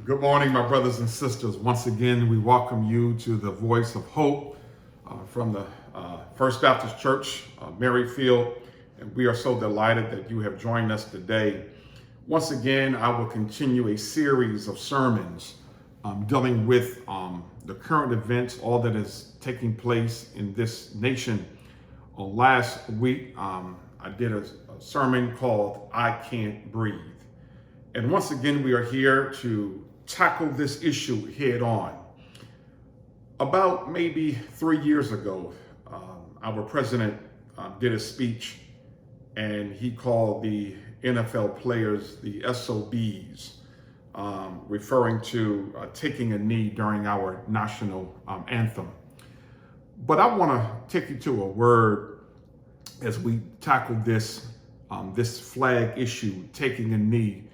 Good morning, my brothers and sisters. Once again, we welcome you to the Voice of Hope from the First Baptist Church, Maryfield, and we are so delighted that you have joined us today. Once again, I will continue a series of sermons dealing with the current events, all that is taking place in this nation. Last week, I did a sermon called I Can't Breathe. And once again, we are here to tackle this issue head on. About maybe 3 years ago, our president did a speech, and he called the NFL players the SOGs, referring to taking a knee during our national anthem. But I want to take you to a word as we tackle this flag issue, taking a knee.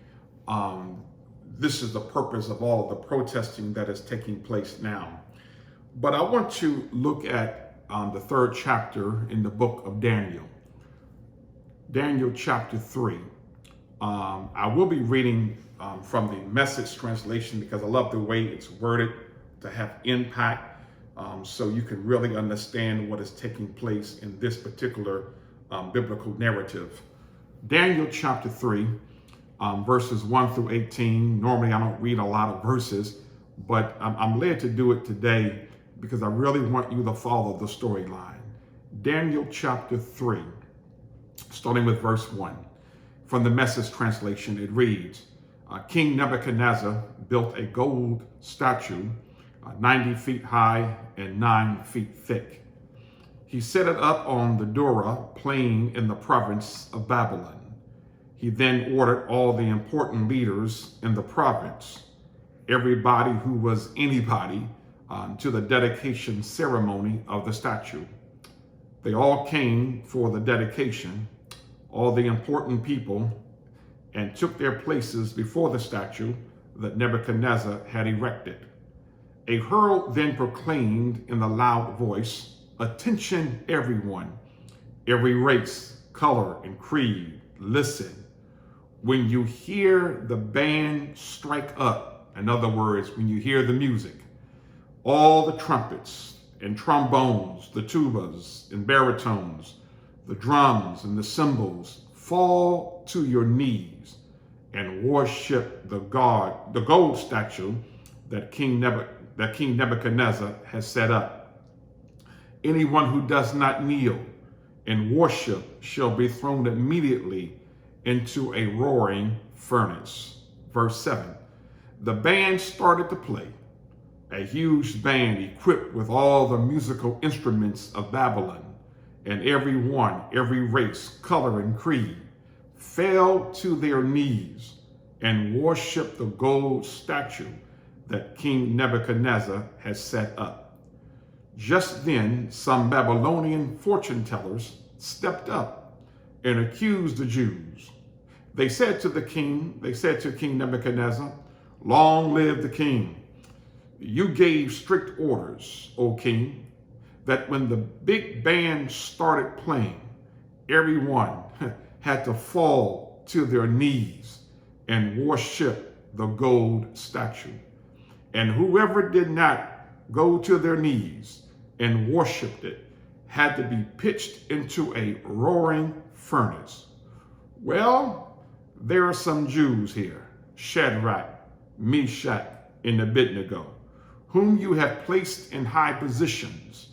This is the purpose of all of the protesting that is taking place now. But I want to look at the third chapter in the book of Daniel. Daniel chapter 3. I will be reading from the Message translation because I love the way it's worded to have impact, so you can really understand what is taking place in this particular biblical narrative. Daniel chapter 3. Verses 1 through 18. Normally, I don't read a lot of verses, but I'm led to do it today because I really want you to follow the storyline. Daniel chapter 3, starting with verse 1. From the Message translation, it reads, King Nebuchadnezzar built a gold statue 90 feet high and 9 feet thick. He set it up on the Dura plain in the province of Babylon. He then ordered all the important leaders in the province, everybody who was anybody, to the dedication ceremony of the statue. They all came for the dedication, all the important people, and took their places before the statue that Nebuchadnezzar had erected. A herald then proclaimed in a loud voice, "Attention, everyone, every race, color, and creed, listen. When you hear the band strike up, in other words, when you hear the music, all the trumpets and trombones, the tubas and baritones, the drums and the cymbals, fall to your knees and worship the gold statue that King Nebuchadnezzar has set up. Anyone who does not kneel and worship shall be thrown immediately into a roaring furnace." Verse 7. The band started to play. A huge band equipped with all the musical instruments of Babylon, and everyone, every race, color, and creed fell to their knees and worshiped the gold statue that King Nebuchadnezzar has set up. Just then, some Babylonian fortune tellers stepped up and accused the Jews. They said to King Nebuchadnezzar, "Long live the king. You gave strict orders, O king, that when the big band started playing, everyone had to fall to their knees and worship the gold statue. And whoever did not go to their knees and worshiped it had to be pitched into a roaring furnace." Well, there are some Jews here, Shadrach, Meshach, and Abednego, whom you have placed in high positions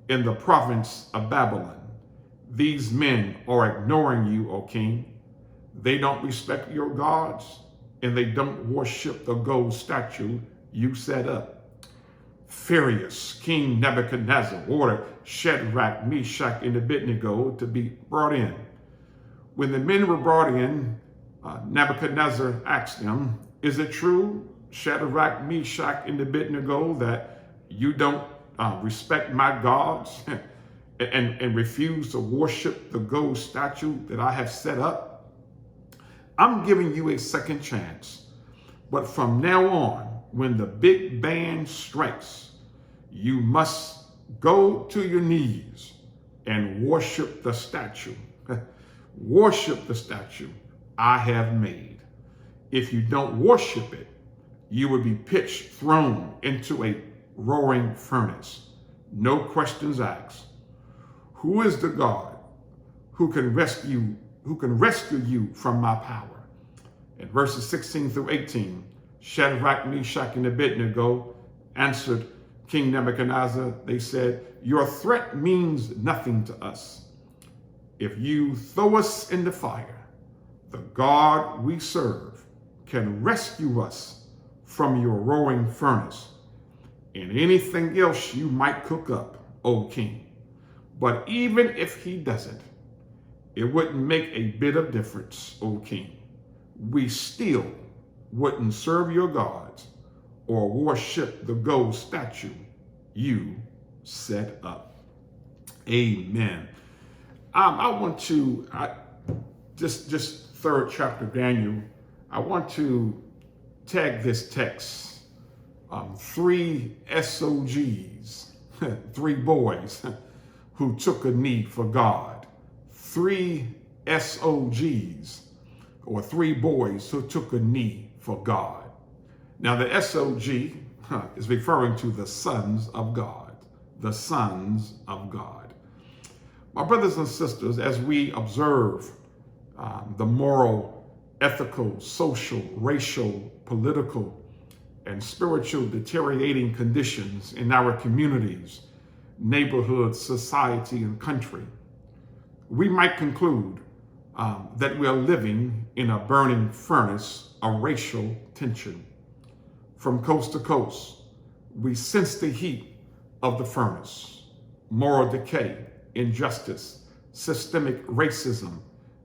in the province of Babylon. These men are ignoring you, O king. They don't respect your gods, and they don't worship the gold statue you set up. Furious, King Nebuchadnezzar ordered Shadrach, Meshach, and Abednego to be brought in. When the men were brought in, Nebuchadnezzar asked them, "Is it true, Shadrach, Meshach, and Abednego, that you don't respect my gods and refuse to worship the gold statue that I have set up? I'm giving you a second chance, but from now on, when the big band strikes, you must go to your knees and worship the statue. Worship the statue I have made. If you don't worship it, you would be pitched, thrown into a roaring furnace. No questions asked. Who is the God who can rescue you from my power? In verses 16 through 18, Shadrach, Meshach, and Abednego answered King Nebuchadnezzar. They said, your threat means nothing to us. If you throw us in the fire, the God we serve can rescue us from your roaring furnace and anything else you might cook up, O king. But even if he doesn't, it wouldn't make a bit of difference, O king. We still wouldn't serve your gods or worship the gold statue you set up. Amen. I want to, just third chapter of Daniel, I want to tag this text, 3 SOGs, 3 boys who took a knee for God. 3 SOGs, or 3 boys who took a knee for God. Now the SOG is referring to the sons of God, the sons of God. My brothers and sisters, as we observe the moral, ethical, social, racial, political, and spiritual deteriorating conditions in our communities, neighborhoods, society, and country, we might conclude that we are living in a burning furnace of racial tension. From coast to coast, we sense the heat of the furnace: moral decay, injustice, systemic racism,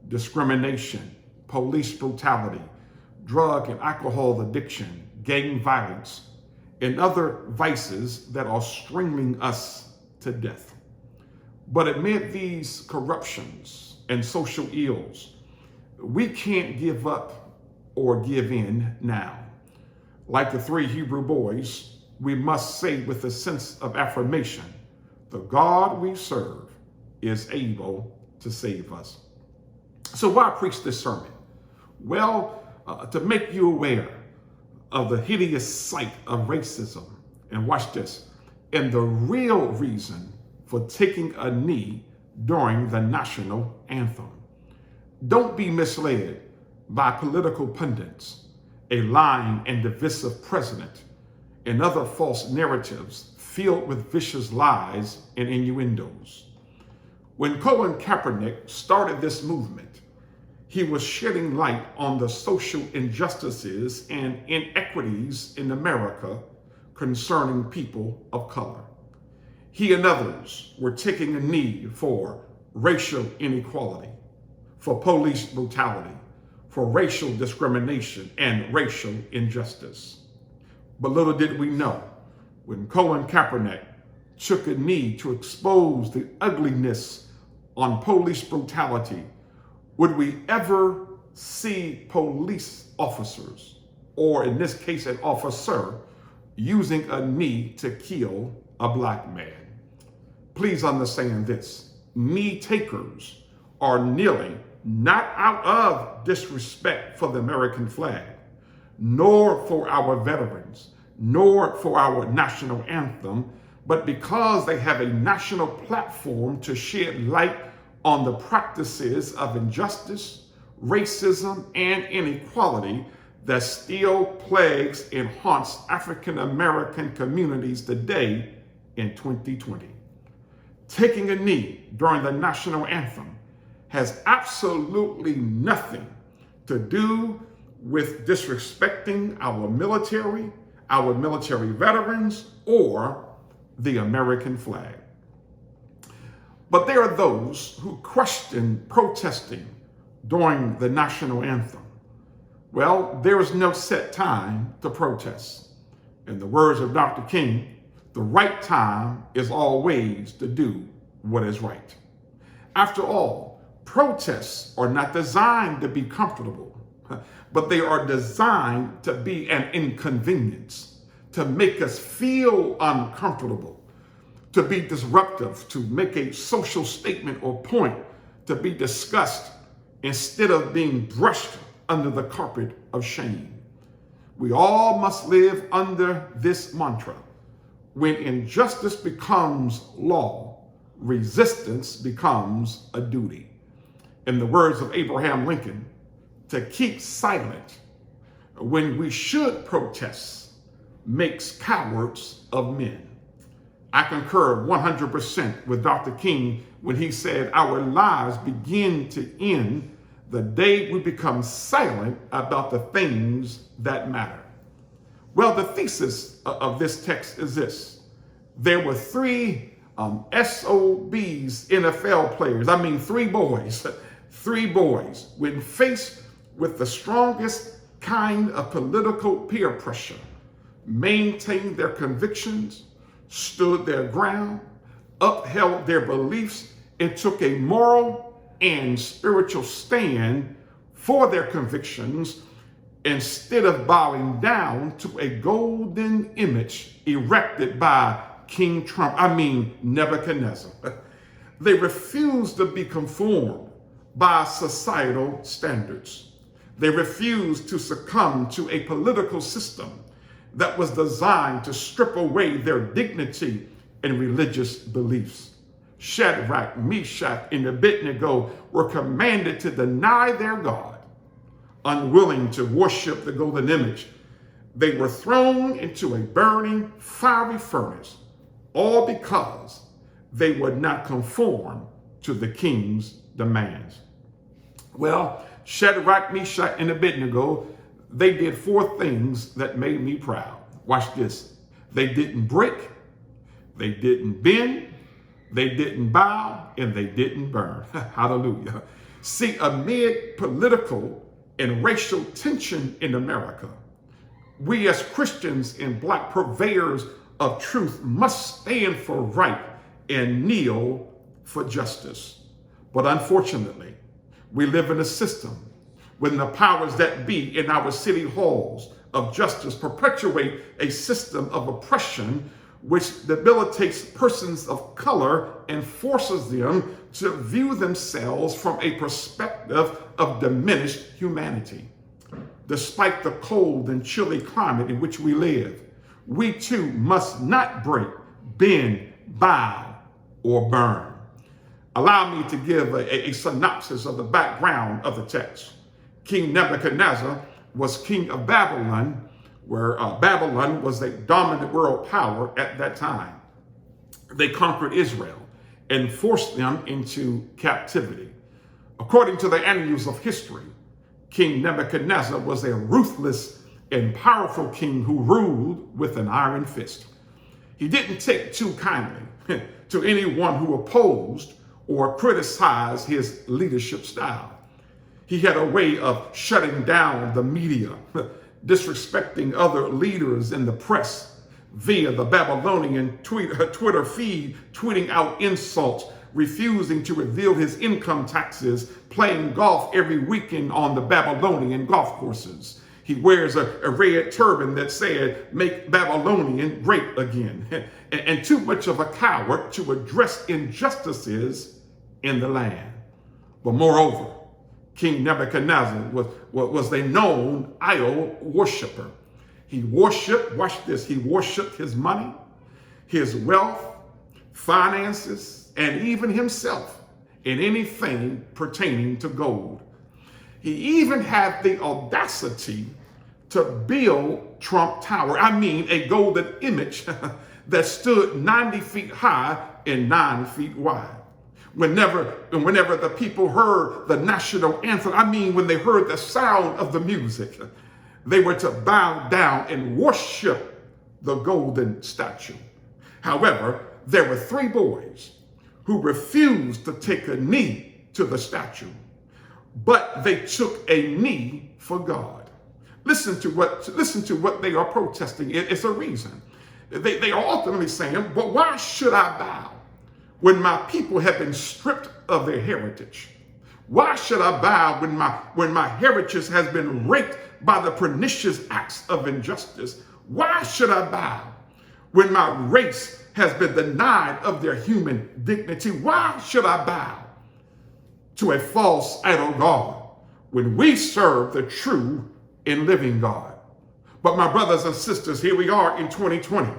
discrimination, police brutality, drug and alcohol addiction, gang violence, and other vices that are strangling us to death. But amid these corruptions and social ills, we can't give up or give in now. Like the 3 Hebrew boys, we must say with a sense of affirmation, the God we serve is able to save us. So why preach this sermon? Well, to make you aware of the hideous sight of racism, and watch this, and the real reason for taking a knee during the national anthem. Don't be misled by political pundits, a lying and divisive president, and other false narratives filled with vicious lies and innuendos. When Colin Kaepernick started this movement, he was shedding light on the social injustices and inequities in America concerning people of color. He and others were taking a knee for racial inequality, for police brutality, for racial discrimination and racial injustice. But little did we know, when Colin Kaepernick took a knee to expose the ugliness on police brutality, would we ever see police officers, or in this case an officer, using a knee to kill a black man? Please understand this: knee takers are kneeling not out of disrespect for the American flag, nor for our veterans, nor for our national anthem, but because they have a national platform to shed light on the practices of injustice, racism, and inequality that still plagues and haunts African American communities today in 2020. Taking a knee during the national anthem has absolutely nothing to do with disrespecting our military veterans, or the American flag. But there are those who question protesting during the national anthem. Well, there is no set time to protest. In the words of Dr. King, the right time is always to do what is right. After all, protests are not designed to be comfortable, but they are designed to be an inconvenience, to make us feel uncomfortable, to be disruptive, to make a social statement or point, to be discussed instead of being brushed under the carpet of shame. We all must live under this mantra. When injustice becomes law, resistance becomes a duty. In the words of Abraham Lincoln, to keep silent when we should protest makes cowards of men. I concur 100% with Dr. King when he said our lives begin to end the day we become silent about the things that matter. Well, the thesis of this text is this. There were three SOBs, NFL players. I mean, three boys, when faced with the strongest kind of political peer pressure, maintained their convictions, stood their ground, upheld their beliefs, and took a moral and spiritual stand for their convictions instead of bowing down to a golden image erected by King Nebuchadnezzar. They refused to be conformed by societal standards. They refused to succumb to a political system that was designed to strip away their dignity and religious beliefs. Shadrach, Meshach, and Abednego were commanded to deny their God. Unwilling to worship the golden image, they were thrown into a burning, fiery furnace, all because they would not conform to the king's demands. Well, Shadrach, Meshach, and Abednego, they did four things that made me proud. Watch this. They didn't break, they didn't bend, they didn't bow, and they didn't burn. Hallelujah. See, amid political and racial tension in America, we as Christians and Black purveyors of truth must stand for right and kneel for justice. But unfortunately, we live in a system when the powers that be in our city halls of justice perpetuate a system of oppression which debilitates persons of color and forces them to view themselves from a perspective of diminished humanity. Despite the cold and chilly climate in which we live, we too must not break, bend, bow, or burn. Allow me to give a synopsis of the background of the text. King Nebuchadnezzar was king of Babylon, where Babylon was a dominant world power at that time. They conquered Israel and forced them into captivity. According to the annals of history, King Nebuchadnezzar was a ruthless and powerful king who ruled with an iron fist. He didn't take too kindly to anyone who opposed or criticized his leadership style. He had a way of shutting down the media, disrespecting other leaders in the press via the Babylonian Twitter feed, tweeting out insults, refusing to reveal his income taxes, playing golf every weekend on the Babylonian golf courses. He wears a red turban that said, "Make Babylonian great again," and too much of a coward to address injustices in the land. But moreover, King Nebuchadnezzar was a known idol worshiper. He worshiped, watch this, he worshiped his money, his wealth, finances, and even himself in anything pertaining to gold. He even had the audacity to build Trump Tower. A golden image that stood 90 feet high and 9 feet wide. Whenever the people heard the national anthem, when they heard the sound of the music, they were to bow down and worship the golden statue. However, there were three boys who refused to take a knee to the statue, but they took a knee for God. Listen to what they are protesting. It's a reason. They are ultimately saying, but why should I bow when my people have been stripped of their heritage? Why should I bow when my heritage has been raped by the pernicious acts of injustice? Why should I bow when my race has been denied of their human dignity? Why should I bow to a false idol God when we serve the true and living God? But my brothers and sisters, here we are in 2020,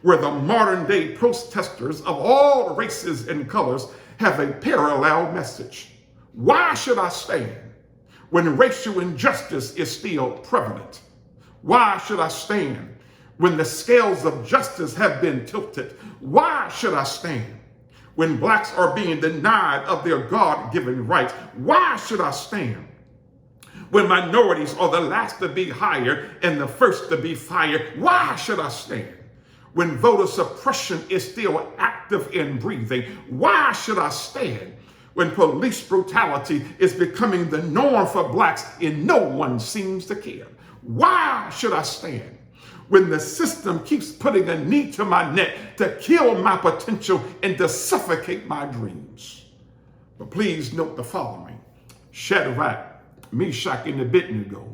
where the modern day protesters of all races and colors have a parallel message. Why should I stand when racial injustice is still prevalent? Why should I stand when the scales of justice have been tilted? Why should I stand when blacks are being denied of their God-given rights? Why should I stand when minorities are the last to be hired and the first to be fired? Why should I stand when voter suppression is still active and breathing? Why should I stand when police brutality is becoming the norm for blacks and no one seems to care? Why should I stand when the system keeps putting a knee to my neck to kill my potential and to suffocate my dreams? But please note the following. Shadrach, Meshach, and Abednego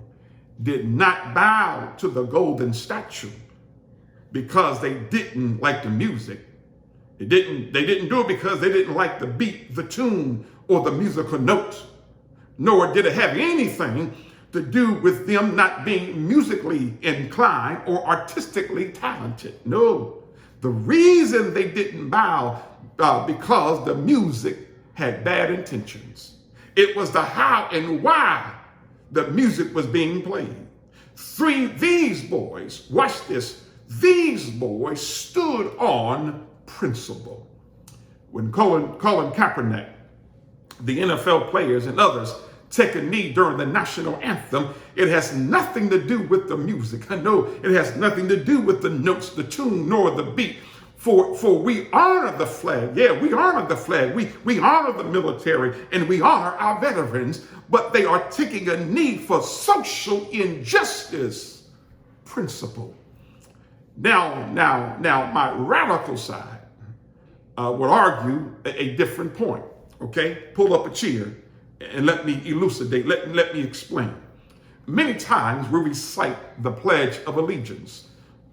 did not bow to the golden statue because they didn't like the music. They didn't do it because they didn't like the beat, the tune, or the musical note. Nor did it have anything to do with them not being musically inclined or artistically talented. No, the reason they didn't bow because the music had bad intentions. It was the how and why the music was being played. These boys, watch this, these boys stood on principle. When Colin Kaepernick, the NFL players and others take a knee during the national anthem, it has nothing to do with the music. I know it has nothing to do with the notes, the tune, nor the beat. For we honor the flag. Yeah, we honor the flag. We honor the military and we honor our veterans, but they are taking a knee for social injustice principle. Now, my radical side would argue a different point. Okay, pull up a chair and let me elucidate, let me explain. Many times we recite the Pledge of Allegiance.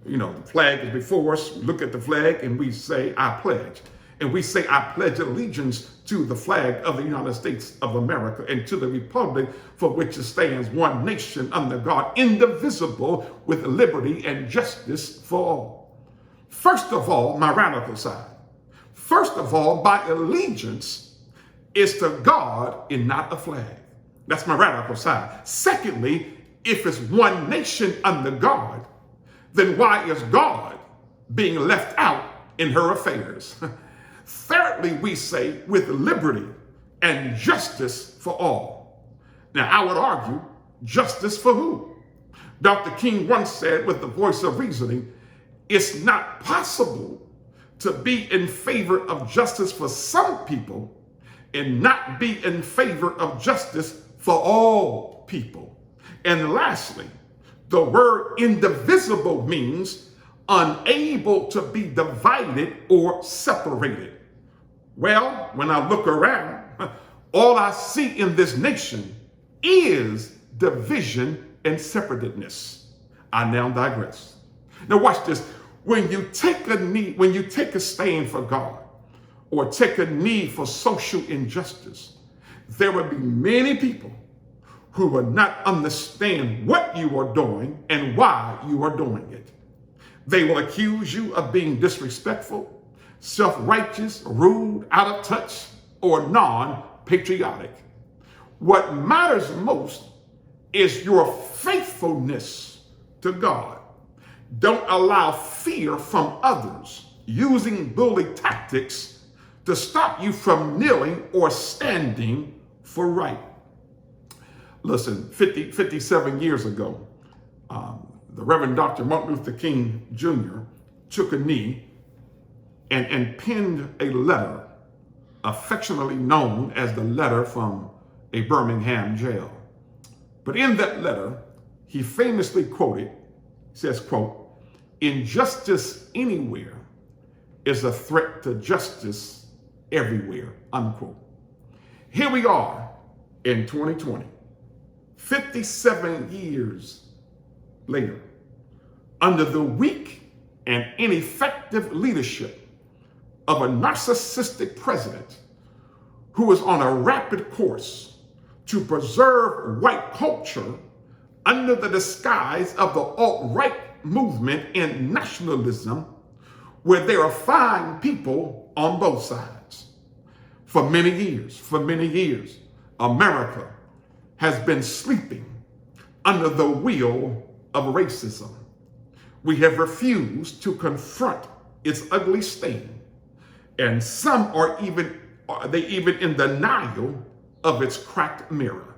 You know, the flag is before us, we look at the flag and we say, I pledge. And we say, I pledge allegiance to the flag of the United States of America and to the republic for which it stands, one nation under God, indivisible, with liberty and justice for all. First of all, my radical side. First of all, my allegiance is to God and not a flag. That's my radical side. Secondly, if it's one nation under God, then why is God being left out in her affairs? Thirdly, we say with liberty and justice for all. Now, I would argue, justice for who? Dr. King once said with the voice of reasoning, it's not possible to be in favor of justice for some people and not be in favor of justice for all people. And lastly, the word indivisible means unable to be divided or separated. Well, when I look around, all I see in this nation is division and separatedness. I now digress. Now watch this. When you take a knee, when you take a stand for God, or take a knee for social injustice, there will be many people who will not understand what you are doing and why you are doing it. They will accuse you of being disrespectful, self-righteous, rude, out of touch, or non-patriotic. What matters most is your faithfulness to God. Don't allow fear from others using bully tactics to stop you from kneeling or standing for right. Listen, 57 years ago, the Reverend Dr. Martin Luther King Jr. took a knee and penned a letter affectionately known as the letter from a Birmingham jail. But in that letter, he famously quoted, says, quote, "Injustice anywhere is a threat to justice everywhere," unquote. Here we are in 2020, 57 years later, under the weak and ineffective leadership of a narcissistic president who is on a rapid course to preserve white culture under the disguise of the alt-right movement and nationalism, where there are fine people on both sides. For many years, America has been sleeping under the wheel of racism. We have refused to confront its ugly stain, and some are even in denial of its cracked mirror.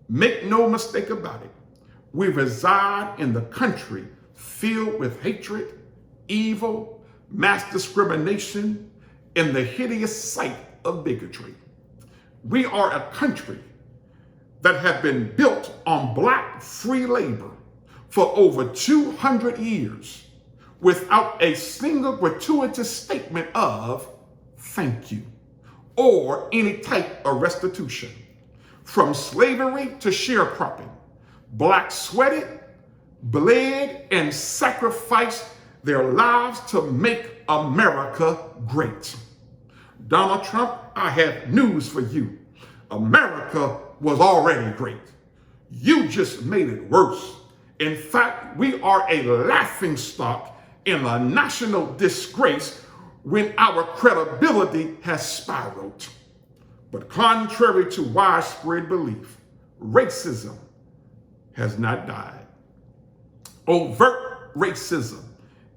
Make no mistake about it, we reside in the country filled with hatred, evil, mass discrimination, and the hideous sight of bigotry. We are a country that have been built on black free labor for over 200 years without a single gratuitous statement of thank you or any type of restitution. From slavery to sharecropping, blacks sweated, bled, and sacrificed their lives to make America great. Donald Trump, I have news for you. America was already great. You just made it worse. In fact, we are a laughingstock and a national disgrace when our credibility has spiraled. But contrary to widespread belief, racism has not died. Overt racism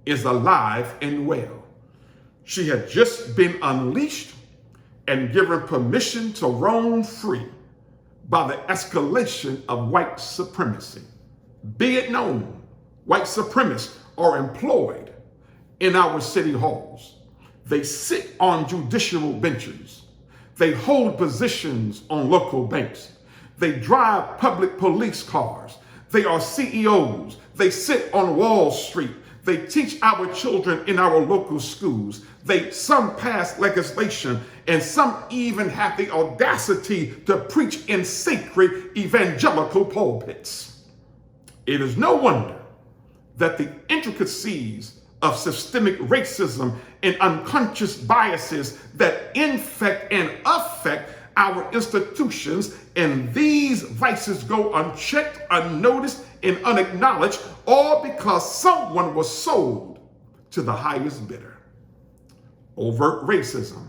is alive and well. She had just been unleashed and given permission to roam free by the escalation of white supremacy. Be it known, white supremacists are employed in our city halls. They sit on judicial benches. They hold positions on local banks. They drive public police cars. They are CEOs. They sit on Wall Street. They teach our children in our local schools. Some pass legislation, and some even have the audacity to preach in sacred evangelical pulpits. It is no wonder that the intricacies of systemic racism and unconscious biases that infect and affect our institutions, and these vices go unchecked, unnoticed, and unacknowledged, all because someone was sold to the highest bidder. Overt racism,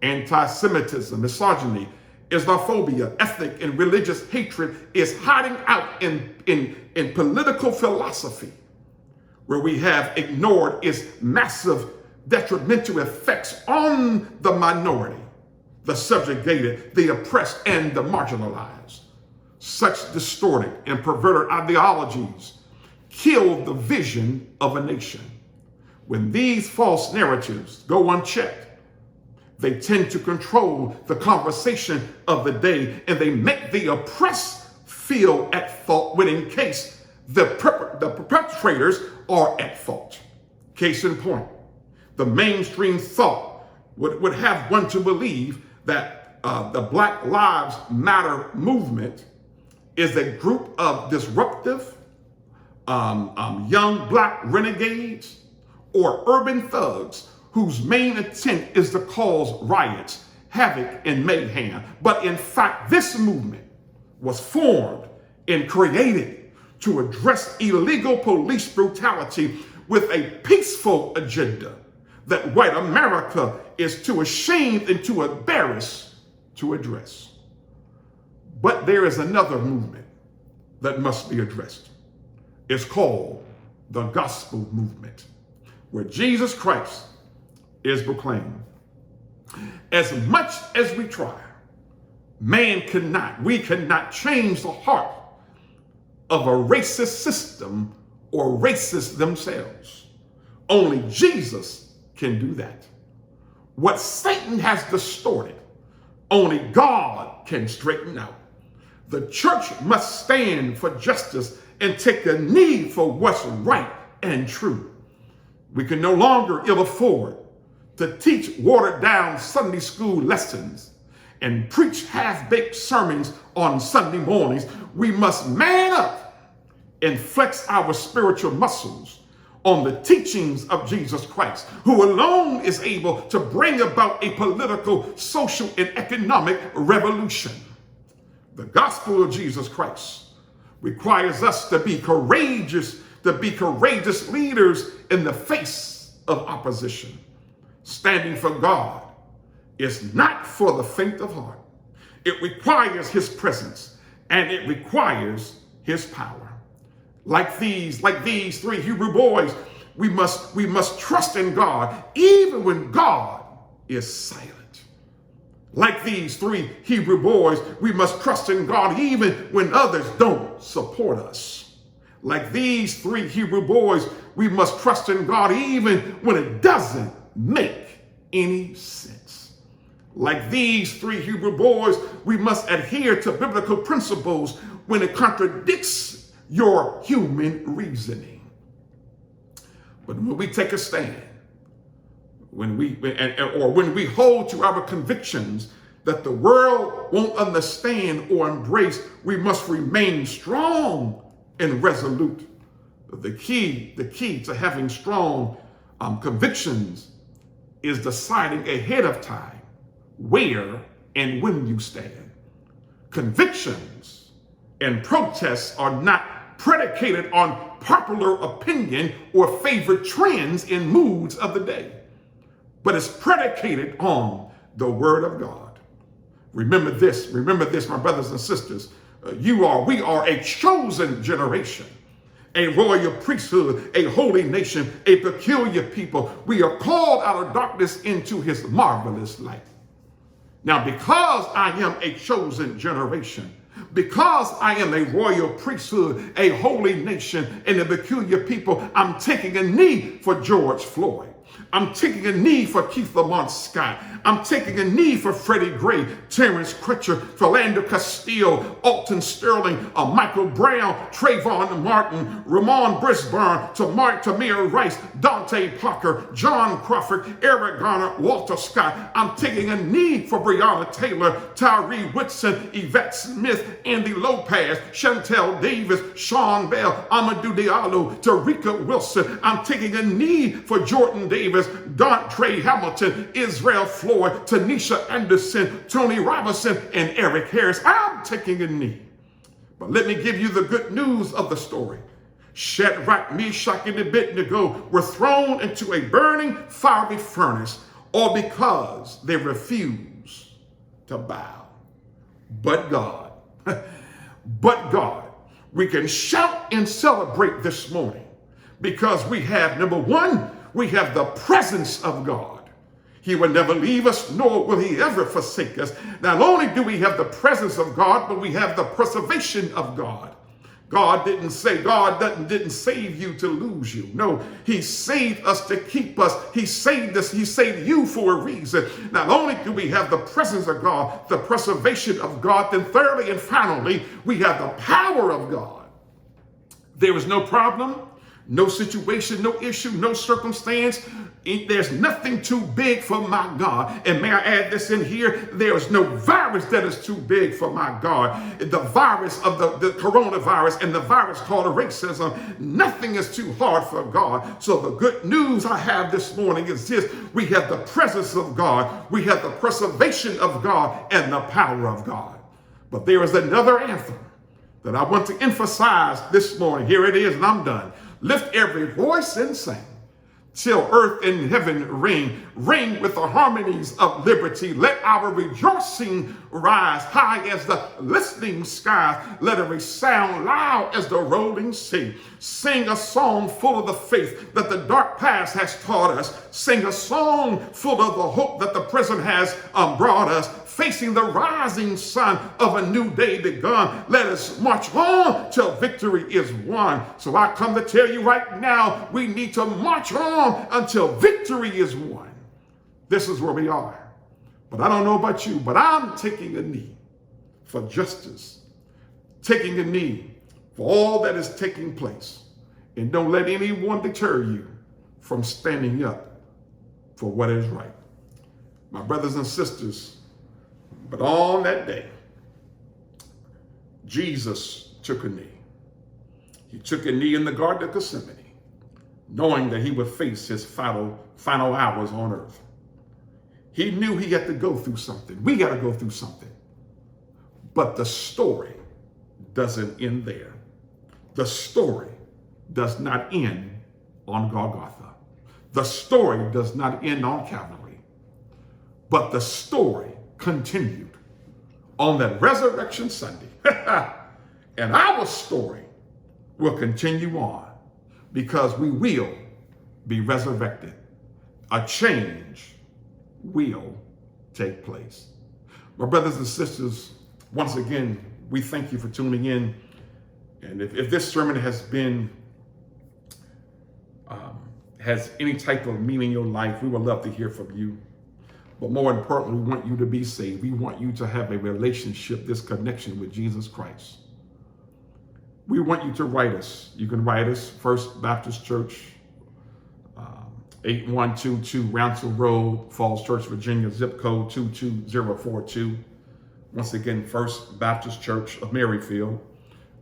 anti-Semitism, misogyny, Islamophobia, ethnic and religious hatred is hiding out in political philosophy, where we have ignored its massive detrimental effects on the minority, the subjugated, the oppressed, and the marginalized. Such distorted and perverted ideologies kill the vision of a nation. When these false narratives go unchecked, they tend to control the conversation of the day, and they make the oppressed feel at fault when in case the perpetrators are at fault. Case in point, the mainstream thought would have one to believe that the Black Lives Matter movement is a group of disruptive, young black renegades or urban thugs whose main intent is to cause riots, havoc, and mayhem. But in fact, this movement was formed and created to address illegal police brutality with a peaceful agenda that white America is too ashamed and too embarrassed to address. But there is another movement that must be addressed. It's called the gospel movement, where Jesus Christ is proclaimed. As much as we try, we cannot change the heart of a racist system or racists themselves. Only Jesus can do that. What Satan has distorted, only God can straighten out. The church must stand for justice and take a knee for what's right and true. We can no longer ill afford to teach watered down Sunday school lessons and preach half-baked sermons on Sunday mornings. We must man up and flex our spiritual muscles on the teachings of Jesus Christ, who alone is able to bring about a political, social, and economic revolution. The gospel of Jesus Christ requires us to be courageous leaders in the face of opposition. Standing for God is not for the faint of heart. It requires his presence and it requires his power. Like these three Hebrew boys, we must trust in God even when God is silent. Like these three Hebrew boys, we must trust in God even when others don't support us. Like these three Hebrew boys, we must trust in God even when it doesn't make any sense. Like these three Hebrew boys, we must adhere to biblical principles when it contradicts your human reasoning. But when we take a stand, when we hold to our convictions that the world won't understand or embrace, we must remain strong and resolute. The key to having strong convictions is deciding ahead of time where and when you stand. Convictions and protests are not predicated on popular opinion or favorite trends and moods of the day, but it's predicated on the word of God. Remember this, my brothers and sisters. We are a chosen generation, a royal priesthood, a holy nation, a peculiar people. We are called out of darkness into his marvelous light. Now, because I am a chosen generation, because I am a royal priesthood, a holy nation, and a peculiar people, I'm taking a knee for George Floyd. I'm taking a knee for Keith Lamont Scott. I'm taking a knee for Freddie Gray, Terrence Crutcher, Philando Castile, Alton Sterling, Michael Brown, Trayvon Martin, Ramon Brisbane, Tamir Rice, Dante Parker, John Crawford, Eric Garner, Walter Scott. I'm taking a knee for Breonna Taylor, Tyree Whitson, Yvette Smith, Andy Lopez, Chantel Davis, Sean Bell, Amadou Diallo, Tarika Wilson. I'm taking a knee for Jordan Davis, Dontre Hamilton, Israel Floyd, Tanisha Anderson, Tony Robinson, and Eric Harris. I'm taking a knee. But let me give you the good news of the story. Shadrach, Meshach, and Abednego were thrown into a burning fiery furnace, all because they refused to bow. But God, we can shout and celebrate this morning because we have, number one, we have the presence of God. He will never leave us, nor will he ever forsake us. Not only do we have the presence of God, but we have the preservation of God. God didn't save you to lose you. No, he saved us to keep us. He saved us. He saved you for a reason. Not only do we have the presence of God, the preservation of God, then thirdly and finally, we have the power of God. There is no problem, no situation, no issue, no circumstance. There's nothing too big for my God. And may I add this in here? There is no virus that is too big for my God. The virus of the coronavirus and the virus called racism, nothing is too hard for God. So the good news I have this morning is this: we have the presence of God, we have the preservation of God, and the power of God. But there is another anthem that I want to emphasize this morning. Here it is, and I'm done. Lift every voice and sing till earth and heaven ring with the harmonies of liberty. Let our rejoicing rise high as the listening skies. Let it resound loud as the rolling sea. Sing a song full of the faith that the dark past has taught us. Sing a song full of the hope that the present has brought us. Facing the rising sun of a new day begun. Let us march on till victory is won. So I come to tell you right now, we need to march on until victory is won. This is where we are. But I don't know about you, but I'm taking a knee for justice, taking a knee for all that is taking place. And don't let anyone deter you from standing up for what is right. My brothers and sisters, but on that day, Jesus took a knee. He took a knee in the Garden of Gethsemane, knowing that he would face his final hours on earth. He knew he had to go through something. We got to go through something. But the story doesn't end there. the story does not end on Golgotha. The story does not end on Calvary, but the story continued on that resurrection Sunday. And our story will continue on because we will be resurrected. A change will take place. My brothers and sisters, once again, we thank you for tuning in. And if this sermon has been, has any type of meaning in your life, we would love to hear from you. But more importantly, we want you to be saved. We want you to have a relationship, this connection with Jesus Christ. We want you to write us. You can write us, First Baptist Church, 8122 Ransel Road, Falls Church, Virginia, zip code 22042. Once again, First Baptist Church of Maryfield,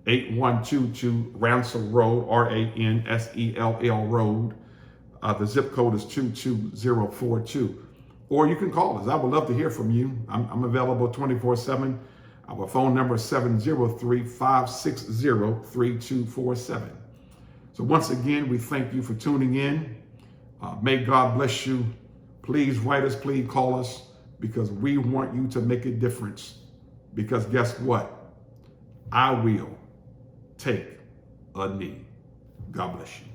8122 Ransel Road, Ransell Road. The zip code is 22042. Or you can call us. I would love to hear from you. I'm available 24/7. Our phone number is 703-560-3247. So once again, we thank you for tuning in. May God bless you. Please write us, please call us, because we want you to make a difference. Because guess what? I will take a knee. God bless you.